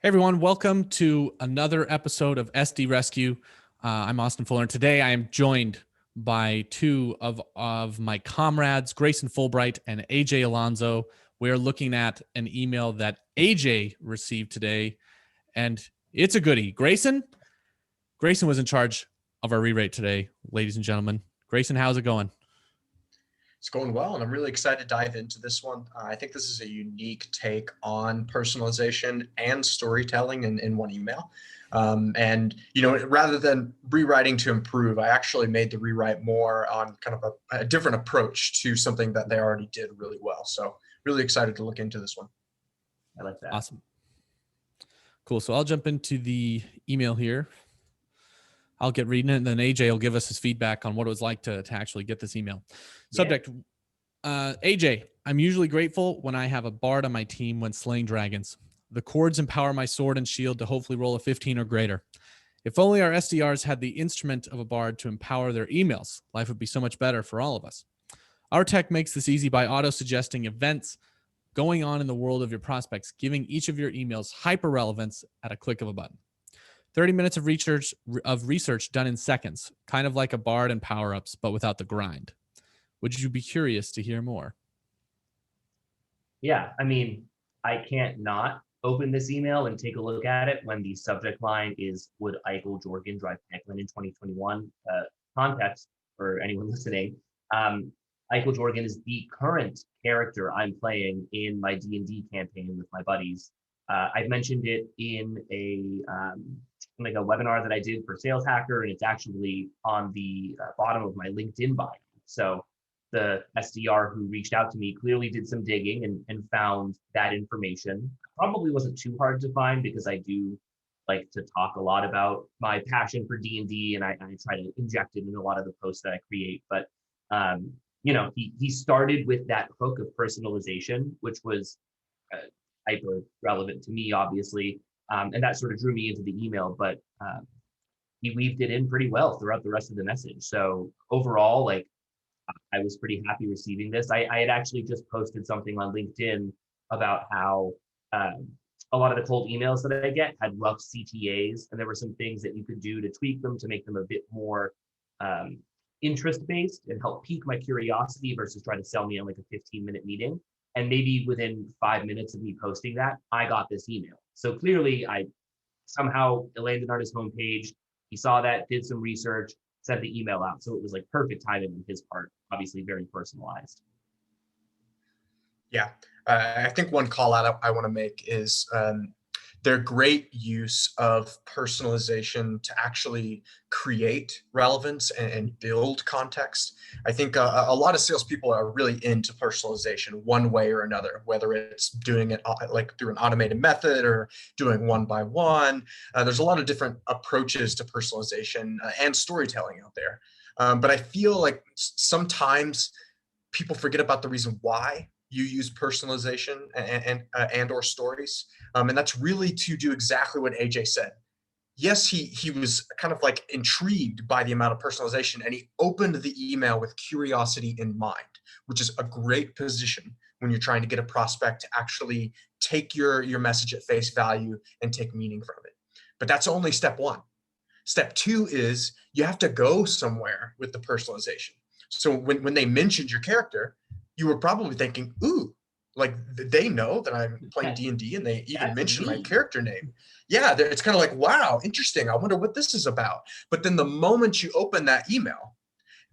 Hey everyone, welcome to another episode of SDRescue. I'm Austin Fuller, and today I am joined by two of my comrades, Grayson Fulbright and AJ Alonso. We're looking at an email that AJ received today, and it's a goodie. Grayson was in charge of our re-rate today, ladies and gentlemen. Grayson, how's it going? It's going well, and I'm really excited to dive into this one. I think this is a unique take on personalization and storytelling in one email. Rather than rewriting to improve, I actually made the rewrite more on kind of a different approach to something that they already did really well. So really excited to look into this one. I like that. Awesome. Cool. So I'll jump into the email here. I'll get reading it, and then AJ will give us his feedback on what it was like to actually get this email. Subject, AJ, I'm usually grateful when I have a bard on my team when slaying dragons. The chords empower my sword and shield to hopefully roll a 15 or greater. If only our SDRs had the instrument of a bard to empower their emails, life would be so much better for all of us. Our tech makes this easy by auto-suggesting events going on in the world of your prospects, giving each of your emails hyper-relevance at a click of a button. 30 minutes of research done in seconds, kind of like a bard and power-ups, but without the grind. Would you be curious to hear more? Yeah, I mean, I can't not open this email and take a look at it when the subject line is "Would Eichel Jorgen drive Pecklin in 2021?" Context for anyone listening. Eichel Jorgen is the current character I'm playing in my D&D campaign with my buddies. I've mentioned it in a webinar that I did for Sales Hacker, and it's actually on the bottom of my LinkedIn bio. So the SDR who reached out to me clearly did some digging and found that information. Probably wasn't too hard to find because I do like to talk a lot about my passion for D&D, and I try to inject it in a lot of the posts that I create. But he started with that hook of personalization, which was hyper relevant to me, obviously. And that sort of drew me into the email, but he weaved it in pretty well throughout the rest of the message. So overall, I was pretty happy receiving this. I had actually just posted something on LinkedIn about how a lot of the cold emails that I get had rough CTAs, and there were some things that you could do to tweak them to make them a bit more interest-based and help pique my curiosity versus try to sell me on like a 15-minute meeting. And maybe within 5 minutes of me posting that, I got this email. So clearly I somehow landed on his homepage. He saw that, did some research, sent the email out. So it was like perfect timing on his part, obviously very personalized. Yeah, I think one call out I want to make is their great use of personalization to actually create relevance and build context. I think a lot of salespeople are really into personalization one way or another, whether it's doing it like through an automated method or doing one by one. There's a lot of different approaches to personalization and storytelling out there. But I feel like sometimes people forget about the reason why you use personalization and or stories. And that's really to do exactly what AJ said. Yes, he was kind of like intrigued by the amount of personalization, and he opened the email with curiosity in mind, which is a great position when you're trying to get a prospect to actually take your message at face value and take meaning from it. But that's only step one. Step two is you have to go somewhere with the personalization. So when they mentioned your character, you were probably thinking, ooh, like they know that I'm playing D&D and they even mentioned my character name. Yeah, it's kind of like, wow, interesting. I wonder what this is about. But then the moment you open that email,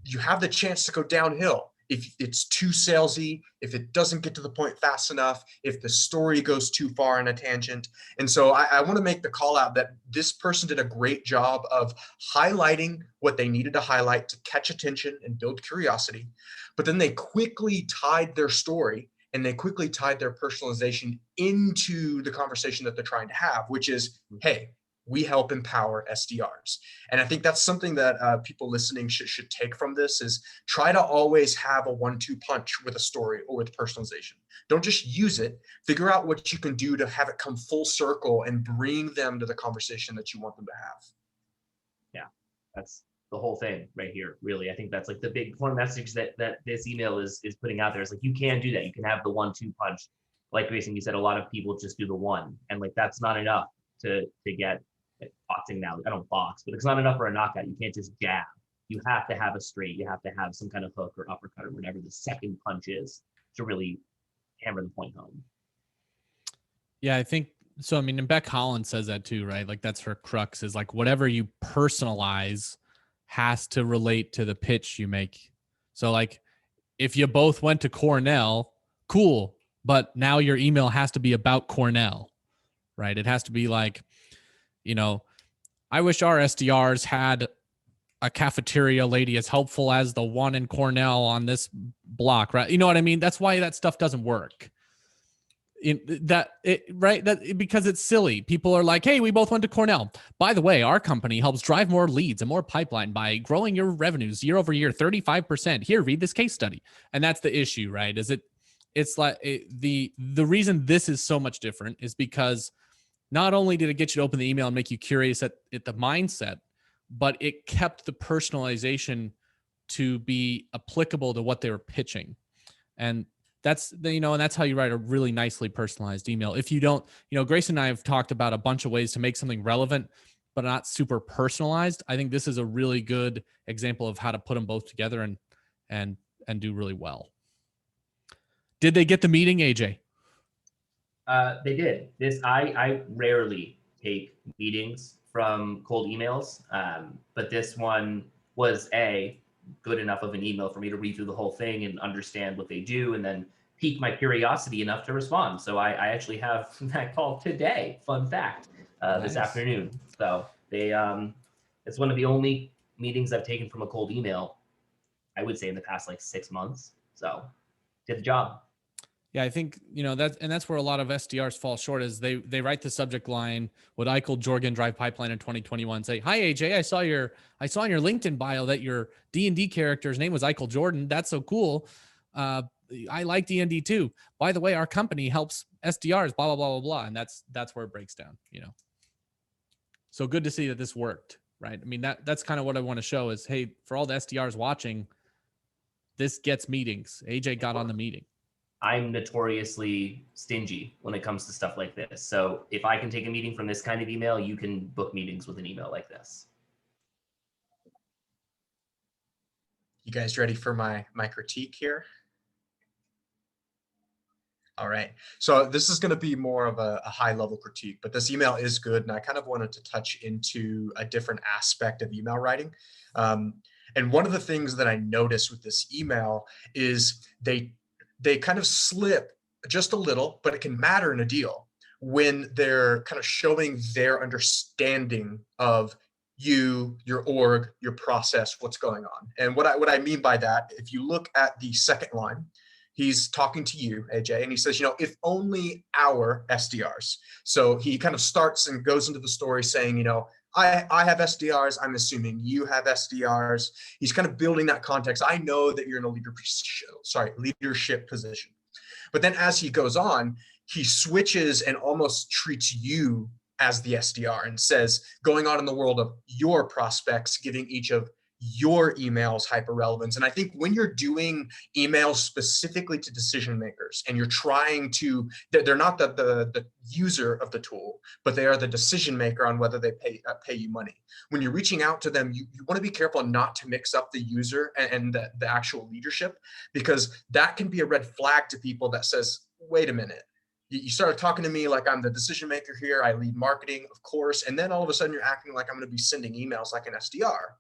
you have the chance to go downhill. If it's too salesy, if it doesn't get to the point fast enough, if the story goes too far in a tangent. And so I want to make the call out that this person did a great job of highlighting what they needed to highlight to catch attention and build curiosity. But then they quickly tied their story and they quickly tied their personalization into the conversation that they're trying to have, which is, hey, we help empower SDRs. And I think that's something that people listening should take from this is try to always have a 1-2 punch with a story or with personalization. Don't just use it, figure out what you can do to have it come full circle and bring them to the conversation that you want them to have. Yeah, that's the whole thing right here, really. I think that's like the big point message that this email is putting out there. Is like, you can do that. You can have the 1-2 punch. Like Grayson, you said, a lot of people just do the one, and like that's not enough. to get boxing now. I don't box, but it's not enough for a knockout. You can't just jab. You have to have a straight. You have to have some kind of hook or uppercut or whatever the second punch is to really hammer the point home. Yeah, I think so. I mean, and Beck Holland says that too, right? Like that's her crux is like whatever you personalize has to relate to the pitch you make. So like if you both went to Cornell, cool, but now your email has to be about Cornell, right? It has to be like, you know, I wish our SDRs had a cafeteria lady as helpful as the one in Cornell on this block, right? You know what I mean? That's why that stuff doesn't work. Because it's silly. People are like, hey, we both went to Cornell. By the way, our company helps drive more leads and more pipeline by growing your revenues year over year 35%. Here, read this case study. And that's the issue, right? It's like the reason this is so much different is because not only did it get you to open the email and make you curious at the mindset, but it kept the personalization to be applicable to what they were pitching. And that's and that's how you write a really nicely personalized email. If you don't, Grace and I have talked about a bunch of ways to make something relevant, but not super personalized. I think this is a really good example of how to put them both together and do really well. Did they get the meeting, AJ? They did. I rarely take meetings from cold emails, but this one was good enough of an email for me to read through the whole thing and understand what they do, and then pique my curiosity enough to respond. So I actually have that call today. Fun fact, this afternoon. So they, it's one of the only meetings I've taken from a cold email, I would say, in the past like 6 months. So did the job. Yeah, I think, that's where a lot of SDRs fall short is they write the subject line, would Eichel Jorgen drive pipeline in 2021? Say, hi, AJ, I saw in your LinkedIn bio that your D&D character's name was Eichel Jordan. That's so cool. I like D&D too. By the way, our company helps SDRs, blah, blah, blah, blah, blah. And that's where it breaks down, So good to see that this worked, right? I mean, that's kind of what I want to show is, hey, for all the SDRs watching, this gets meetings. AJ got on the meeting. I'm notoriously stingy when it comes to stuff like this. So if I can take a meeting from this kind of email, you can book meetings with an email like this. You guys ready for my critique here? All right. So this is going to be more of a high level critique, but this email is good. And I kind of wanted to touch into a different aspect of email writing. And one of the things that I noticed with this email is they kind of slip just a little, but it can matter in a deal when they're kind of showing their understanding of you, your org, your process, what's going on. And what I mean by that, if you look at the second line, he's talking to you, AJ, and he says, if only our SDRs. So he kind of starts and goes into the story saying, I have SDRs. I'm assuming you have SDRs. He's kind of building that context. I know that you're in a leadership position. But then as he goes on, he switches and almost treats you as the SDR and says, going on in the world of your prospects, giving each of your emails hyper relevance. And I think when you're doing emails specifically to decision makers and you're trying to, they're not the user of the tool, but they are the decision maker on whether they pay you money. When you're reaching out to them, you want to be careful not to mix up the user and the actual leadership, because that can be a red flag to people that says, wait a minute. You started talking to me like I'm the decision maker here. I lead marketing, of course. And then all of a sudden you're acting like I'm going to be sending emails like an SDR.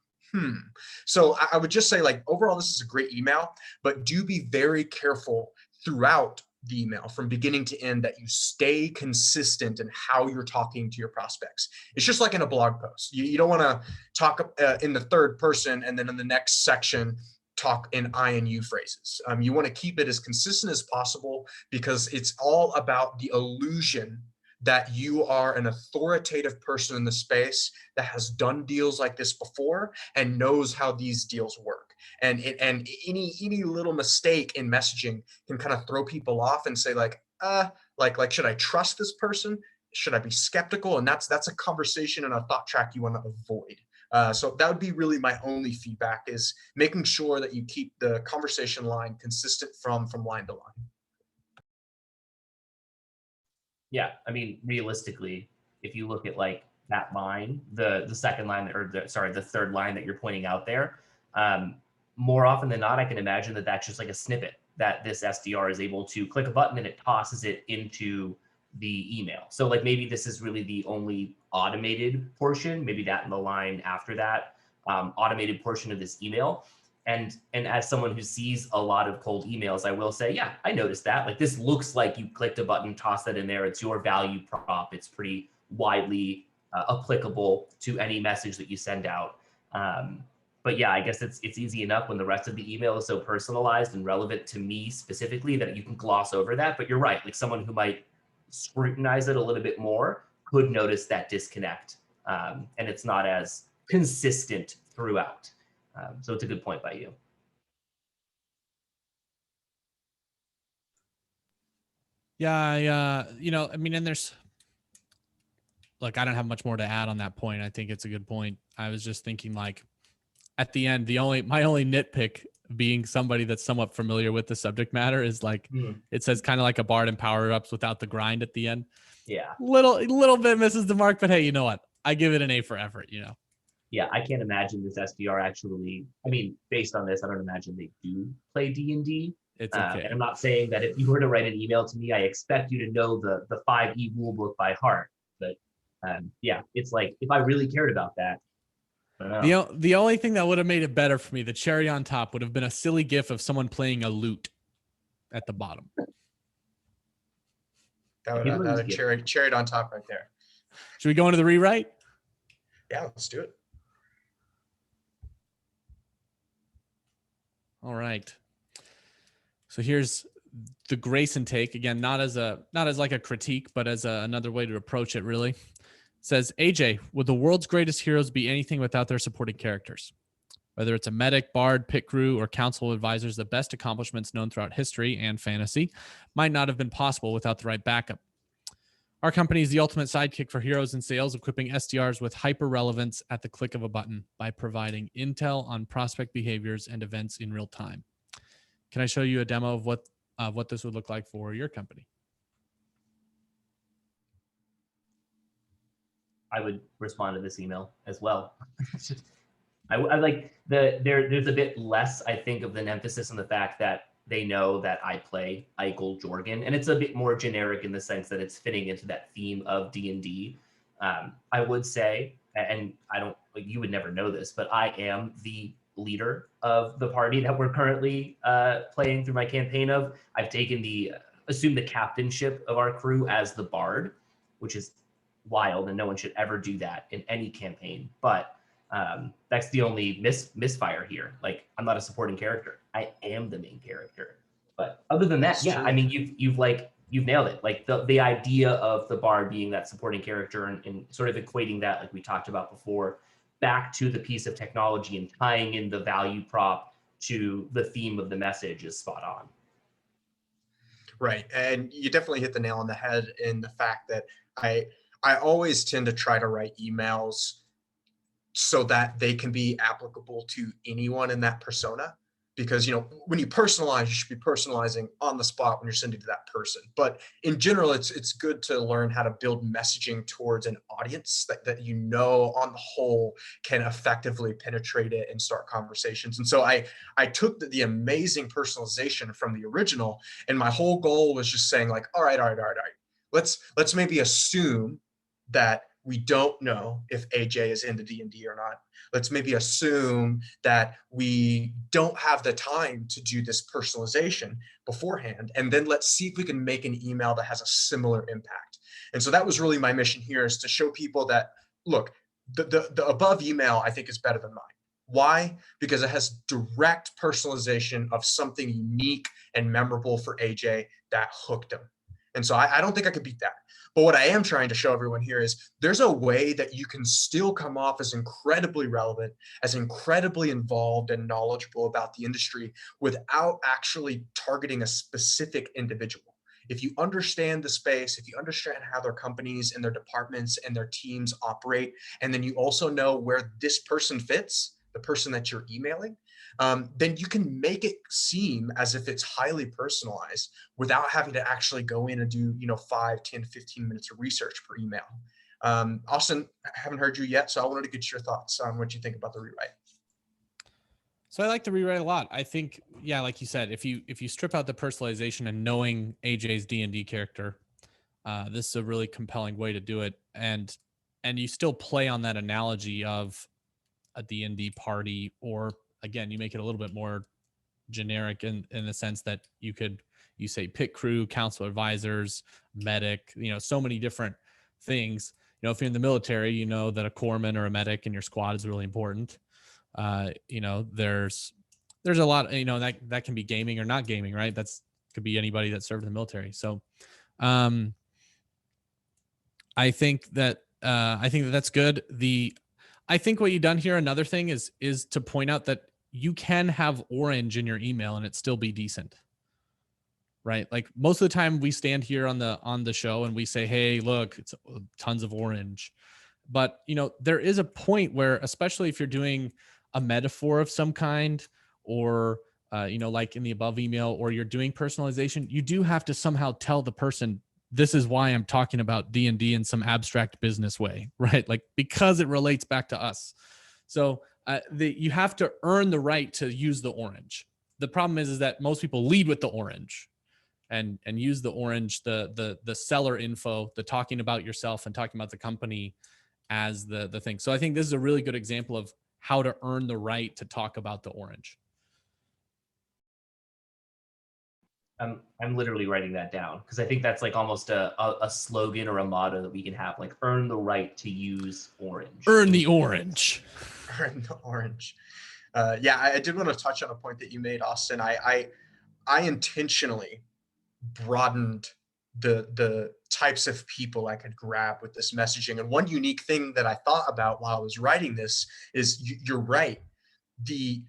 So I would just say, like, overall, this is a great email, but do be very careful throughout the email from beginning to end that you stay consistent in how you're talking to your prospects. It's just like in a blog post. You don't want to talk in the third person and then in the next section talk in I and you phrases. You want to keep it as consistent as possible because it's all about the illusion that you are an authoritative person in the space that has done deals like this before and knows how these deals work. And any little mistake in messaging can kind of throw people off and say like, should I trust this person? Should I be skeptical? And that's a conversation and a thought track you want to avoid. So that would be really my only feedback, is making sure that you keep the conversation line consistent from line to line. Yeah, I mean, realistically, if you look at like that line, the second line, or the third line that you're pointing out there, more often than not, I can imagine that that's just like a snippet that this SDR is able to click a button and it tosses it into the email. So like maybe this is really the only automated portion, maybe that in the line after that, automated portion of this email. And as someone who sees a lot of cold emails, I will say, yeah, I noticed that. Like this looks like you clicked a button, tossed that in there. It's your value prop. It's pretty widely applicable to any message that you send out. But yeah, I guess it's easy enough when the rest of the email is so personalized and relevant to me specifically that you can gloss over that. But you're right, like someone who might scrutinize it a little bit more could notice that disconnect, and it's not as consistent throughout. So it's a good point by you. Yeah, I mean, and there's, look, I don't have much more to add on that point. I think it's a good point. I was just thinking, like, at the end, my only nitpick being somebody that's somewhat familiar with the subject matter is like, it says kind of like a Bard and power-ups without the grind at the end. Yeah. Little bit misses the mark, but hey, you know what? I give it an A for effort, Yeah, I can't imagine this SDR actually, I mean, based on this, I don't imagine they do play D&D. It's okay. And I'm not saying that if you were to write an email to me, I expect you to know the 5E rule book by heart. But yeah, it's like, if I really cared about that, I don't know. The only thing that would have made it better for me, the cherry on top, would have been a silly gif of someone playing a lute at the bottom. That would cherry on top right there. Should we go into the rewrite? Yeah, let's do it. All right. So here's the Grayson take, again, not as like a critique, but as another way to approach it, really. It says, AJ, would the world's greatest heroes be anything without their supporting characters? Whether it's a medic, bard, pit crew, or council advisors, the best accomplishments known throughout history and fantasy might not have been possible without the right backup. Our company is the ultimate sidekick for heroes in sales, equipping SDRs with hyper relevance at the click of a button by providing intel on prospect behaviors and events in real time. Can I show you a demo of what this would look like for your company? I would respond to this email as well. I like there's a bit less, I think, of an emphasis on the fact that they know that I play Eichel Jorgen, and it's a bit more generic in the sense that it's fitting into that theme of D&D. I would say, and I don't, like, you would never know this, but I am the leader of the party that we're currently playing through my campaign of. I've taken assumed the captainship of our crew as the bard, which is wild, and no one should ever do that in any campaign. But that's the only misfire here. Like, I'm not a supporting character. I am the main character. But other than that, yeah, I mean, you've nailed it. Like the idea of the bard being that supporting character and sort of equating that, like we talked about before, back to the piece of technology and tying in the value prop to the theme of the message is spot on. Right. And you definitely hit the nail on the head in the fact that I always tend to try to write emails so that they can be applicable to anyone in that persona. Because, when you personalize, you should be personalizing on the spot when you're sending to that person. But in general, it's good to learn how to build messaging towards an audience that on the whole can effectively penetrate it and start conversations. And so I took the amazing personalization from the original, and my whole goal was just saying, like, all right. Let's maybe assume that we don't know if AJ is into D&D or not. Let's maybe assume that we don't have the time to do this personalization beforehand. And then let's see if we can make an email that has a similar impact. And so that was really my mission here, is to show people that, look, the above email I think is better than mine. Why? Because it has direct personalization of something unique and memorable for AJ that hooked him. And so I don't think I could beat that. But what I am trying to show everyone here is there's a way that you can still come off as incredibly relevant, as incredibly involved and knowledgeable about the industry without actually targeting a specific individual. If you understand the space, if you understand how their companies and their departments and their teams operate, and then you also know where this person fits, the person that you're emailing, then you can make it seem as if it's highly personalized without having to actually go in and do 5, 10, 15 minutes of research per email. Austin, I haven't heard you yet, so I wanted to get your thoughts on what you think about the rewrite. So I like the rewrite a lot. I think, yeah, like you said, if you strip out the personalization and knowing AJ's D&D character, this is a really compelling way to do it. And you still play on that analogy of a D&D party, or again, you make it a little bit more generic in the sense that you say pit crew, council advisors, medic, so many different things. If you're in the military, you know that a corpsman or a medic in your squad is really important. There's a lot, that can be gaming or not gaming, right? Could be anybody that served in the military. So I think that's good. I think what you've done here, another thing is to point out that you can have orange in your email and it still be decent, right? Like most of the time we stand here on the show and we say, hey, look, it's tons of orange. But, there is a point where, especially if you're doing a metaphor of some kind, or, like in the above email, or you're doing personalization, you do have to somehow tell the person, this is why I'm talking about D&D in some abstract business way, right? Like, because it relates back to us. So you have to earn the right to use the orange. The problem is that most people lead with the orange and use the orange, the seller info, the talking about yourself and talking about the company as the thing. So I think this is a really good example of how to earn the right to talk about the orange. I'm literally writing that down because I think that's like almost a slogan or a motto that we can have, like earn the right to use orange. Earn the orange. Earn the orange. Yeah, I did want to touch on a point that you made, Austin. I intentionally broadened the types of people I could grab with this messaging. And one unique thing that I thought about while I was writing this is you're right. The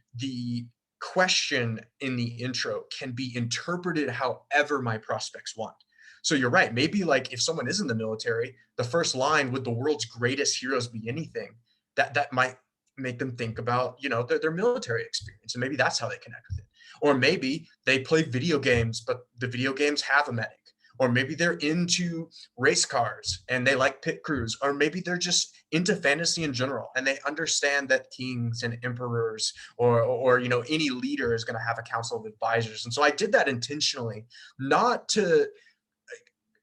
question in the intro can be interpreted however my prospects want. So you're right. Maybe like if someone is in the military, the first line, would the world's greatest heroes be anything? That might make them think about, their military experience. And maybe that's how they connect with it. Or maybe they play video games, but the video games have a medic. Or maybe they're into race cars and they like pit crews. Or maybe they're just into fantasy in general and they understand that kings and emperors or any leader is going to have a council of advisors. And so I did that intentionally, not to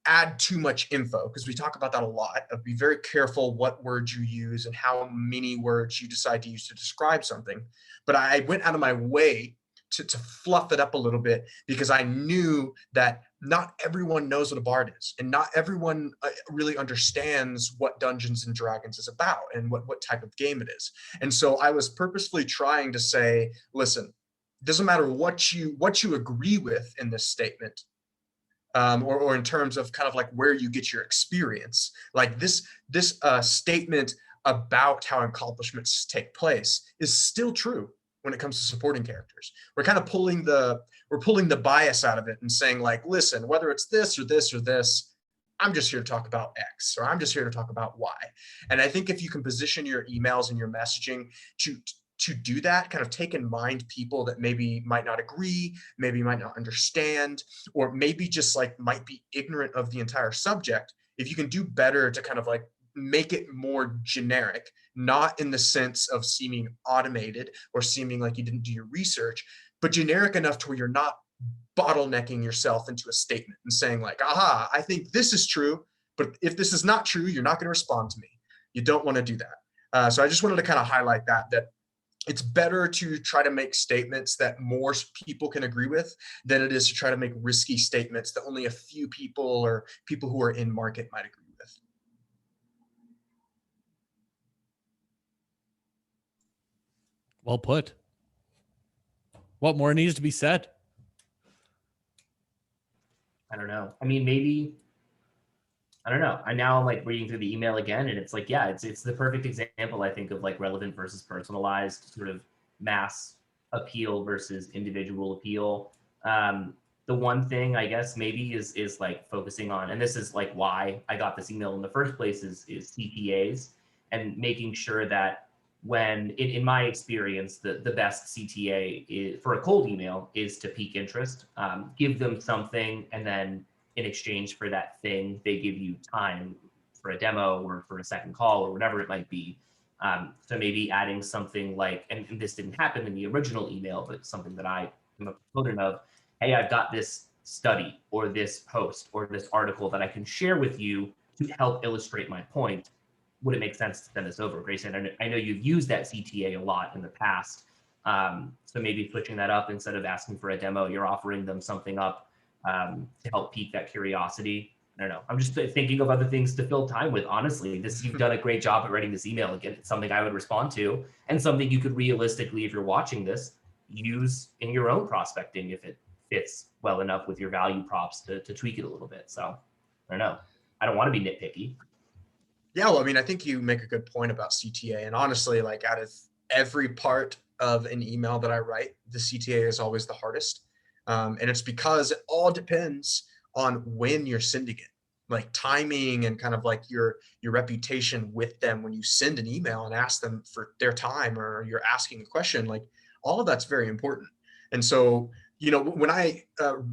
add too much info, because we talk about that a lot, of be very careful what words you use and how many words you decide to use to describe something. But I went out of my way to fluff it up a little bit, because I knew that not everyone knows what a bard is, and not everyone really understands what Dungeons and Dragons is about and what type of game it is. And so I was purposefully trying to say, listen, doesn't matter what you agree with in this statement, or in terms of kind of like where you get your experience, like this statement about how accomplishments take place is still true when it comes to supporting characters. We're kind of pulling the bias out of it and saying like, listen, whether it's this or this or this, I'm just here to talk about X, or I'm just here to talk about Y. And I think if you can position your emails and your messaging to do that, kind of take in mind people that maybe might not agree, maybe might not understand, or maybe just like might be ignorant of the entire subject. If you can do better to kind of like make it more generic, not in the sense of seeming automated or seeming like you didn't do your research, but generic enough to where you're not bottlenecking yourself into a statement and saying like, aha, I think this is true, but if this is not true, you're not going to respond to me. You don't want to do that. So I just wanted to kind of highlight that it's better to try to make statements that more people can agree with than it is to try to make risky statements that only a few people or people who are in market might agree with. Well put. What more needs to be said? I don't know. I mean, maybe, I don't know. I'm like reading through the email again, and it's like, yeah, it's the perfect example, I think, of like relevant versus personalized, sort of mass appeal versus individual appeal. The one thing I guess maybe is like focusing on, and this is like why I got this email in the first place, is CTAs, and making sure that when, in my experience, the best CTA is, for a cold email, is to pique interest, give them something, and then in exchange for that thing, they give you time for a demo or for a second call or whatever it might be. So maybe adding something like, and this didn't happen in the original email, but something that I am a proponent of, hey, I've got this study or this post or this article that I can share with you to help illustrate my point. Would it make sense to send this over, Grayson? I know you've used that CTA a lot in the past. So maybe switching that up, instead of asking for a demo, you're offering them something up to help pique that curiosity. I don't know. I'm just thinking of other things to fill time with. Honestly, you've done a great job at writing this email. Again, it's something I would respond to, and something you could realistically, if you're watching this, use in your own prospecting if it fits well enough with your value props to tweak it a little bit. So I don't know. I don't want to be nitpicky. Yeah, well, I mean, I think you make a good point about CTA. And honestly, like out of every part of an email that I write, the CTA is always the hardest. And it's because it all depends on when you're sending it, like timing and kind of like your reputation with them when you send an email and ask them for their time, or you're asking a question, like all of that's very important. And so, you know, when I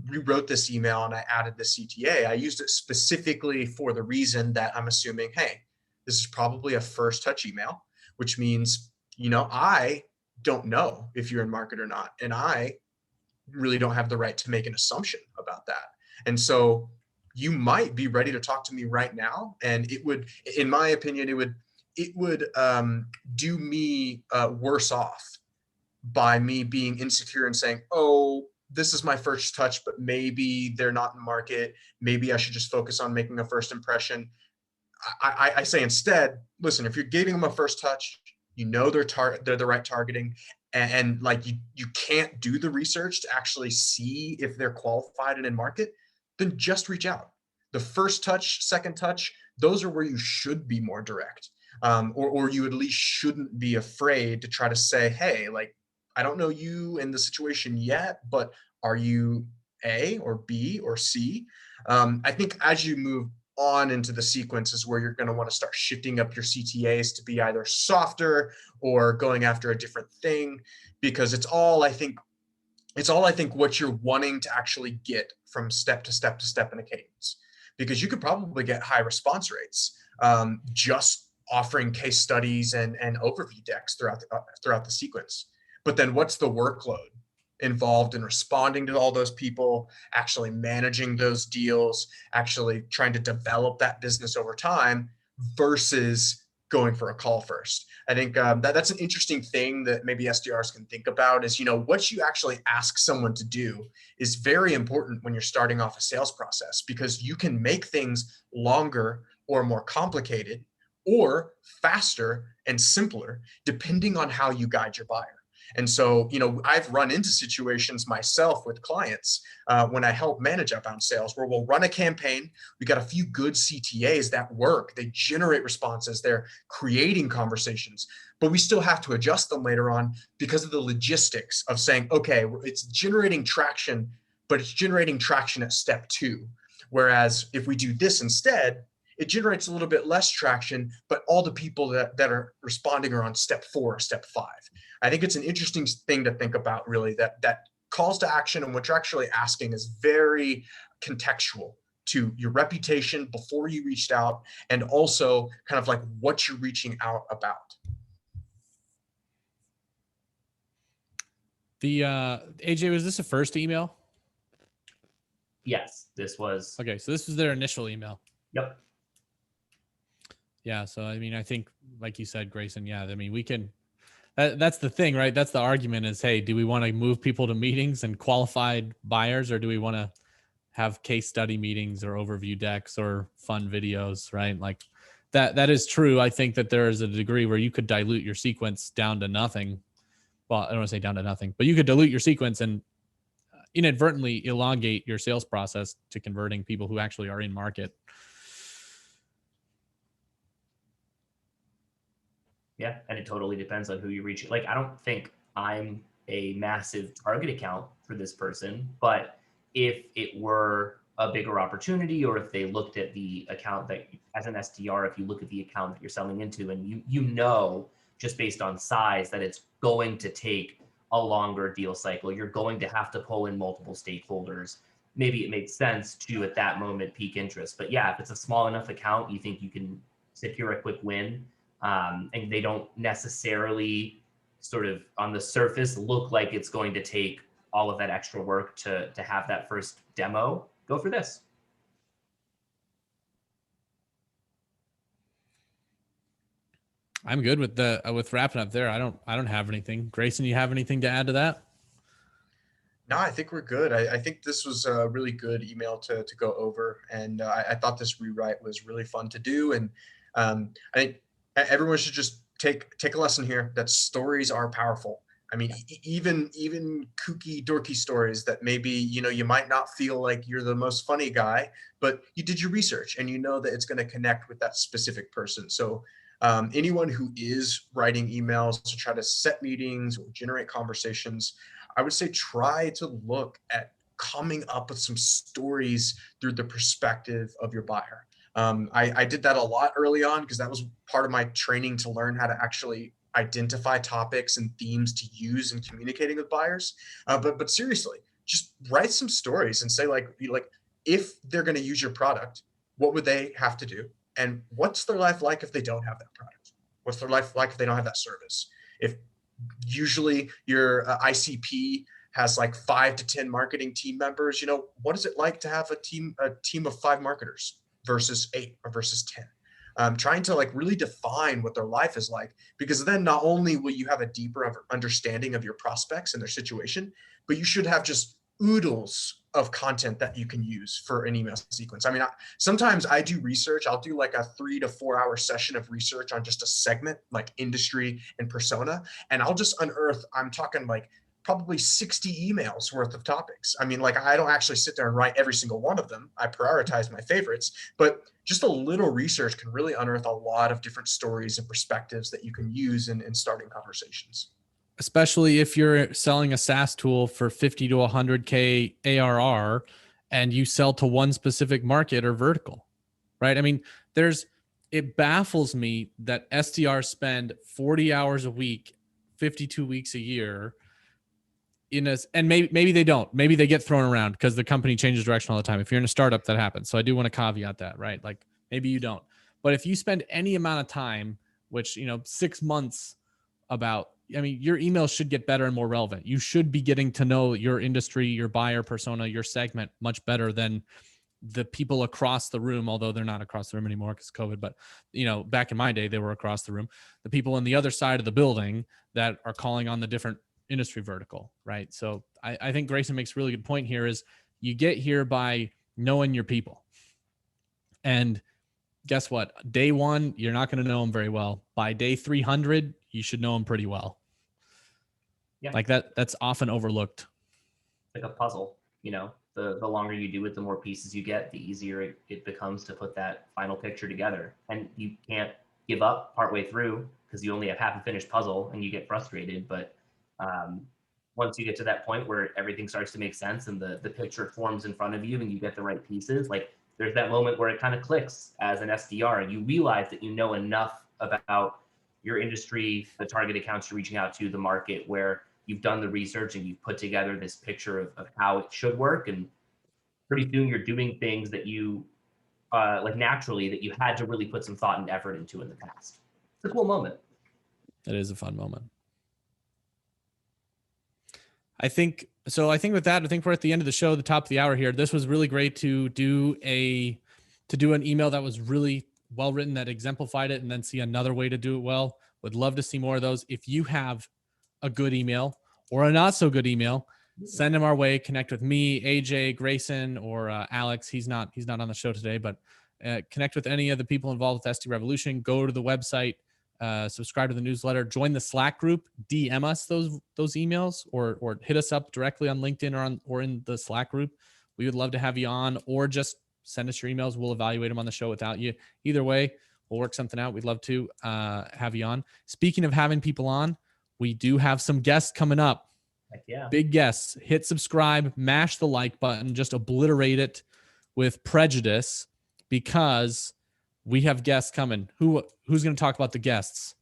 rewrote this email and I added the CTA, I used it specifically for the reason that I'm assuming, hey, this is probably a first touch email, which means, you know, I don't know if you're in market or not. And I really don't have the right to make an assumption about that. And so you might be ready to talk to me right now. And it would, in my opinion, it would do me worse off by me being insecure and saying, oh, this is my first touch, but maybe they're not in market. Maybe I should just focus on making a first impression. I say instead, listen, if you're giving them a first touch, you know they're the right targeting, and like you can't do the research to actually see if they're qualified and in market, then just reach out. The first touch, second touch, those are where you should be more direct, or you at least shouldn't be afraid to try to say, hey, like, I don't know you in the situation yet, but are you A or B or C? I think as you move on into the sequence is where you're going to want to start shifting up your CTAs to be either softer or going after a different thing, because it's all I think what you're wanting to actually get from step to step to step in a cadence, because you could probably get high response rates just offering case studies and overview decks throughout the sequence. But then what's the workload involved in responding to all those people, actually managing those deals, actually trying to develop that business over time versus going for a call first? I think that's an interesting thing that maybe SDRs can think about is, you know, what you actually ask someone to do is very important when you're starting off a sales process, because you can make things longer or more complicated or faster and simpler depending on how you guide your buyer. And so, you know, I've run into situations myself with clients when I help manage outbound sales where we'll run a campaign. We got a few good CTAs that work. They generate responses. They're creating conversations, but we still have to adjust them later on because of the logistics of saying, okay, it's generating traction, but it's generating traction at step 2. Whereas if we do this instead, it generates a little bit less traction, but all the people that are responding are on step 4 or step 5. I think it's an interesting thing to think about, really, that calls to action and what you're actually asking is very contextual to your reputation before you reached out, and also kind of like what you're reaching out about. The AJ, was this a first email? Yes, this was. Okay, so this was their initial email. Yep. Yeah, so I mean, I think, like you said, Grayson, yeah, I mean, we can. That's the thing, right? That's the argument is, hey, do we want to move people to meetings and qualified buyers, or do we want to have case study meetings or overview decks or fun videos, right? Like that is true. I think that there is a degree where you could dilute your sequence down to nothing. Well, I don't want to say down to nothing, but you could dilute your sequence and inadvertently elongate your sales process to converting people who actually are in market. Yeah, and it totally depends on who you reach. Like, I don't think I'm a massive target account for this person, but if it were a bigger opportunity, or if they looked at the account that, as an SDR, if you look at the account that you're selling into, and you know, just based on size, that it's going to take a longer deal cycle, you're going to have to pull in multiple stakeholders, maybe it made sense to at that moment pique interest. But yeah, if it's a small enough account, you think you can secure a quick win, and they don't necessarily sort of on the surface look like it's going to take all of that extra work to have that first demo, go for this. I'm good with with wrapping up there. I don't have anything. Grayson, you have anything to add to that? No, I think we're good. I think this was a really good email to go over, and I thought this rewrite was really fun to do. And I think everyone should just take a lesson here that stories are powerful. I mean, even kooky, dorky stories that maybe you might not feel like you're the most funny guy, but you did your research and you know that it's going to connect with that specific person. So anyone who is writing emails to try to set meetings or generate conversations, I would say try to look at coming up with some stories through the perspective of your buyer. I did that a lot early on because that was part of my training to learn how to actually identify topics and themes to use in communicating with buyers. But seriously, just write some stories and say like if they're going to use your product, what would they have to do? And what's their life like if they don't have that product? What's their life like if they don't have that service? If usually your ICP has like 5 to 10 marketing team members, what is it like to have a team of 5 marketers versus 8 or versus 10? Trying to like really define what their life is like, because then not only will you have a deeper understanding of your prospects and their situation, but you should have just oodles of content that you can use for an email sequence. I mean, sometimes I do research. I'll do like a 3 to 4 hour session of research on just a segment, like industry and persona. And I'll just unearth, I'm talking like probably 60 emails worth of topics. I mean, like I don't actually sit there and write every single one of them. I prioritize my favorites, but just a little research can really unearth a lot of different stories and perspectives that you can use in starting conversations. Especially if you're selling a SaaS tool for 50 to 100K ARR and you sell to one specific market or vertical, right? I mean, it baffles me that SDRs spend 40 hours a week, 52 weeks a year and maybe they don't, maybe they get thrown around because the company changes direction all the time. If you're in a startup, that happens. So I do want to caveat that, right? Like maybe you don't, but if you spend any amount of time, which, 6 months your emails should get better and more relevant. You should be getting to know your industry, your buyer persona, your segment much better than the people across the room, although they're not across the room anymore because COVID, but back in my day, they were across the room. The people on the other side of the building that are calling on the different industry vertical, right? So I think Grayson makes a really good point here is you get here by knowing your people. And guess what? Day 1, you're not going to know them very well. By day 300, you should know them pretty well. Yeah. Like that's often overlooked. Like a puzzle, the longer you do it, the more pieces you get, the easier it becomes to put that final picture together. And you can't give up partway through because you only have half a finished puzzle and you get frustrated. But once you get to that point where everything starts to make sense and the picture forms in front of you and you get the right pieces, like there's that moment where it kind of clicks as an SDR and you realize that you know enough about your industry, the target accounts you're reaching out to, the market, where you've done the research and you've put together this picture of how it should work. And pretty soon you're doing things that you like naturally that you had to really put some thought and effort into in the past. It's a cool moment. It is a fun moment. I think with that, I think we're at the end of the show, the top of the hour here. This was really great to do an email that was really well written, that exemplified it, and then see another way to do it well. Would love to see more of those. If you have a good email or a not so good email, send them our way. Connect with me, AJ, Grayson, or Alex. He's not on the show today, but connect with any of the people involved with SD Revolution. Go to the website, subscribe to the newsletter, join the Slack group, DM us those emails, or hit us up directly on LinkedIn or in the Slack group. We would love to have you on, or just send us your emails. We'll evaluate them on the show without you. Either way, we'll work something out. We'd love to have you on. Speaking of having people on, we do have some guests coming up. Heck yeah. Big guests. Hit subscribe, mash the like button, just obliterate it with prejudice, because we have guests coming. Who's going to talk about the guests?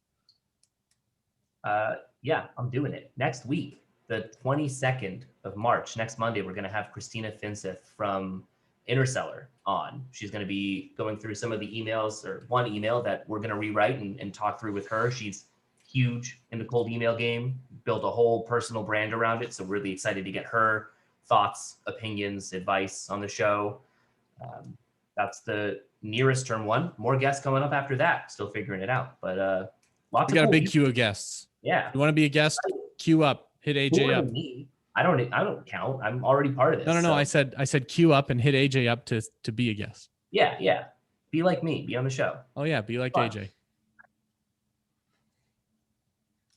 Yeah, I'm doing it next week. the 22nd of March, next Monday, we're going to have Christina Finseth from Interseller on. She's going to be going through some of the emails, or one email that we're going to rewrite and talk through with her. She's huge in the cold email game, built a whole personal brand around it. So really excited to get her thoughts, opinions, advice on the show. That's the nearest term one. More guests coming up after that. Still figuring it out, but lots. We got of a cool big people. queue of guests. Yeah. You want to be a guest? Queue up. Hit AJ More up. than me. I don't count. I'm already part of this. No. so- I said queue up and hit AJ up to be a guest. Yeah. Be like me. Be on the show. Oh yeah, be like Fun. AJ.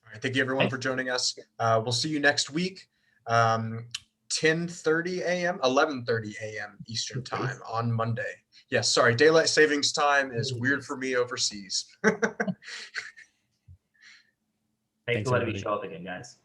All right, thank you everyone for joining us. We'll see you next week, 10:30 a.m., 11:30 a.m. Eastern time on Monday. Yes, sorry, daylight savings time is weird for me overseas. Thanks for letting me everybody. show up again, guys.